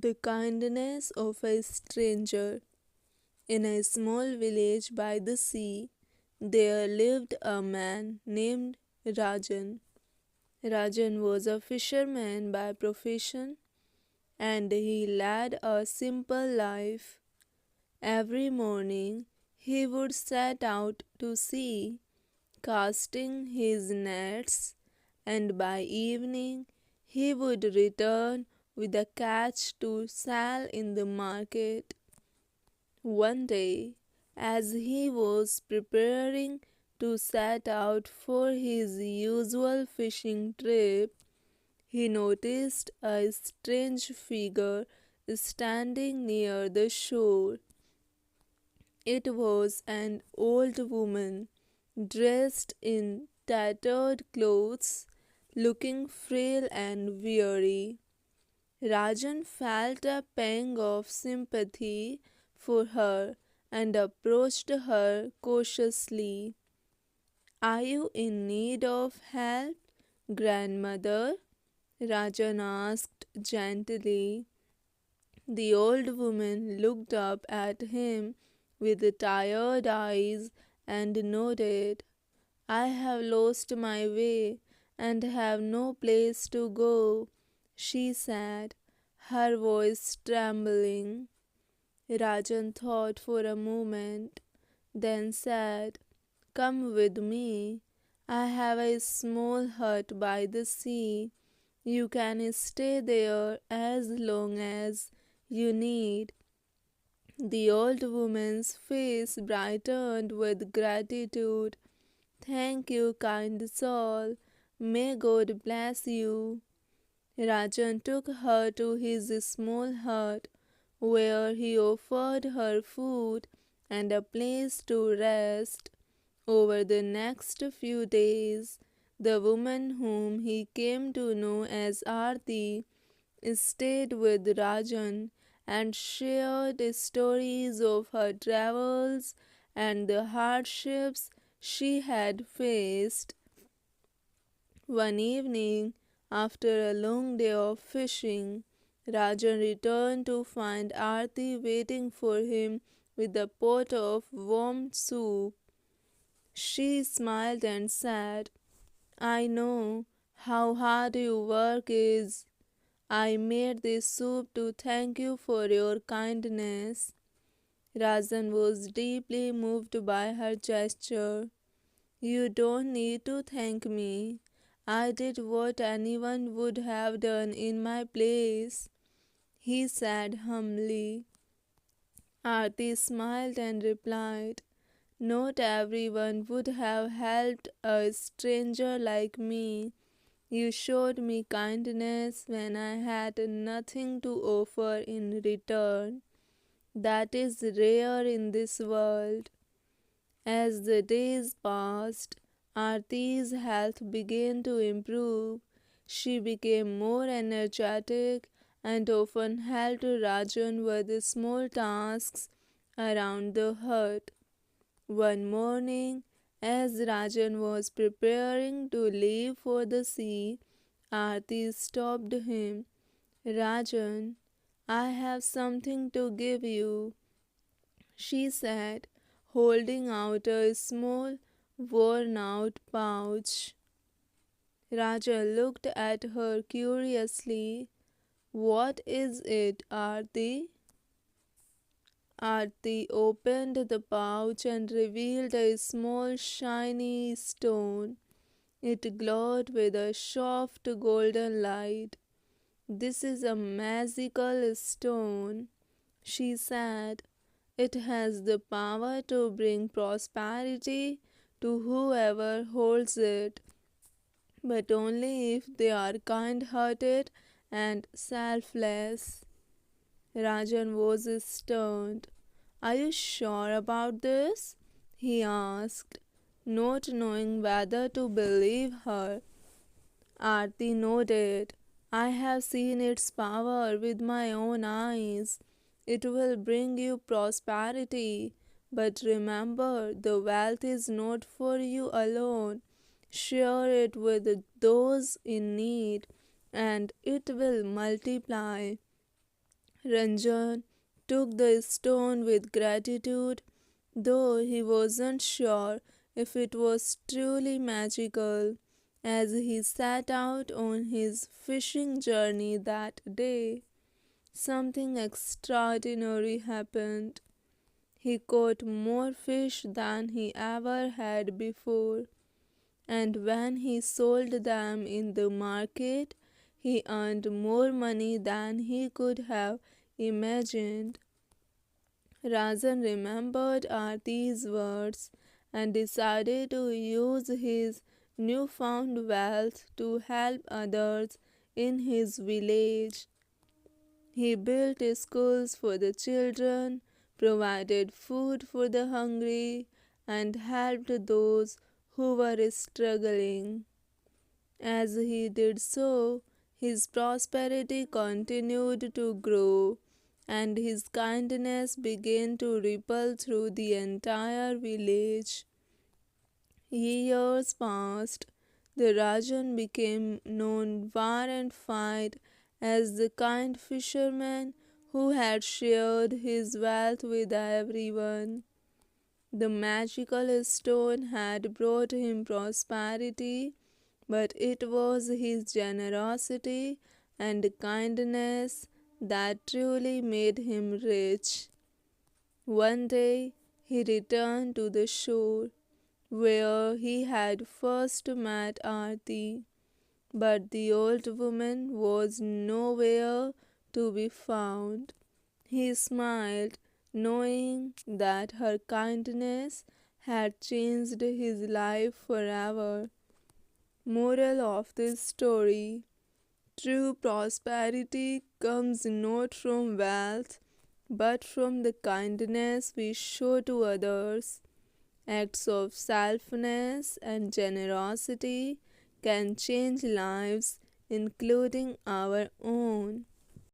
The kindness of a stranger. In a small village by the sea, there lived a man named Rajan. Rajan was a fisherman by profession, and he led a simple life. Every morning he would set out to sea, casting his nets, and by evening he would return with a catch to sell in the market. One day, as he was preparing to set out for his usual fishing trip, he noticed a strange figure standing near the shore. It was an old woman, dressed in tattered clothes, looking frail and weary. Rajan felt a pang of sympathy for her and approached her cautiously. "Are you in need of help, grandmother?" Rajan asked gently. The old woman looked up at him with tired eyes and nodded. "I have lost my way and have no place to go," she said, her voice trembling. Rajan thought for a moment, then said, "Come with me. I have a small hut by the sea. You can stay there as long as you need." The old woman's face brightened with gratitude. "Thank you, kind soul. May God bless you." Rajan took her to his small hut, where he offered her food and a place to rest. Over the next few days, the woman whom he came to know as Aarti stayed with Rajan and shared stories of her travels and the hardships she had faced. One evening, after a long day of fishing, Rajan returned to find Aarti waiting for him with a pot of warm soup. She smiled and said, "I know how hard your work is. I made this soup to thank you for your kindness." Rajan was deeply moved by her gesture. "You don't need to thank me. I did what anyone would have done in my place," he said humbly. Aarti smiled and replied, "Not everyone would have helped a stranger like me. You showed me kindness when I had nothing to offer in return. That is rare in this world." As the days passed, Aarti's health began to improve. She became more energetic and often helped Rajan with small tasks around the hut. One morning, as Rajan was preparing to leave for the sea, Aarti stopped him. "Rajan, I have something to give you," she said, holding out a small, worn out pouch. Rajan looked at her curiously. "What is it, Aarti?" Aarti opened the pouch and revealed a small shiny stone. It glowed with a soft golden light. "This is a magical stone," she said. "It has the power to bring prosperity to whoever holds it, but only if they are kind hearted and selfless." Rajan was stunned. "Are you sure about this?" he asked, not knowing whether to believe her. Aarti nodded. "I have seen its power with my own eyes. It will bring you prosperity. But remember, the wealth is not for you alone. Share it with those in need, and it will multiply." Ranjan took the stone with gratitude, though he wasn't sure if it was truly magical. As he set out on his fishing journey that day, something extraordinary happened. He caught more fish than he ever had before, and when he sold them in the market, he earned more money than he could have imagined. Rajan remembered Arti's words and decided to use his newfound wealth to help others in his village. He built schools for the children, provided food for the hungry, and helped those who were struggling. As he did so, his prosperity continued to grow, and his kindness began to ripple through the entire village. Years passed. The Rajan became known far and wide as the kind fisherman who had shared his wealth with everyone. The magical stone had brought him prosperity, but it was his generosity and kindness that truly made him rich. One day he returned to the shore where he had first met Aarti, but the old woman was nowhere to be found. He smiled, knowing that her kindness had changed his life forever. Moral of this story: true prosperity comes not from wealth, but from the kindness we show to others. Acts of selflessness and generosity can change lives, including our own.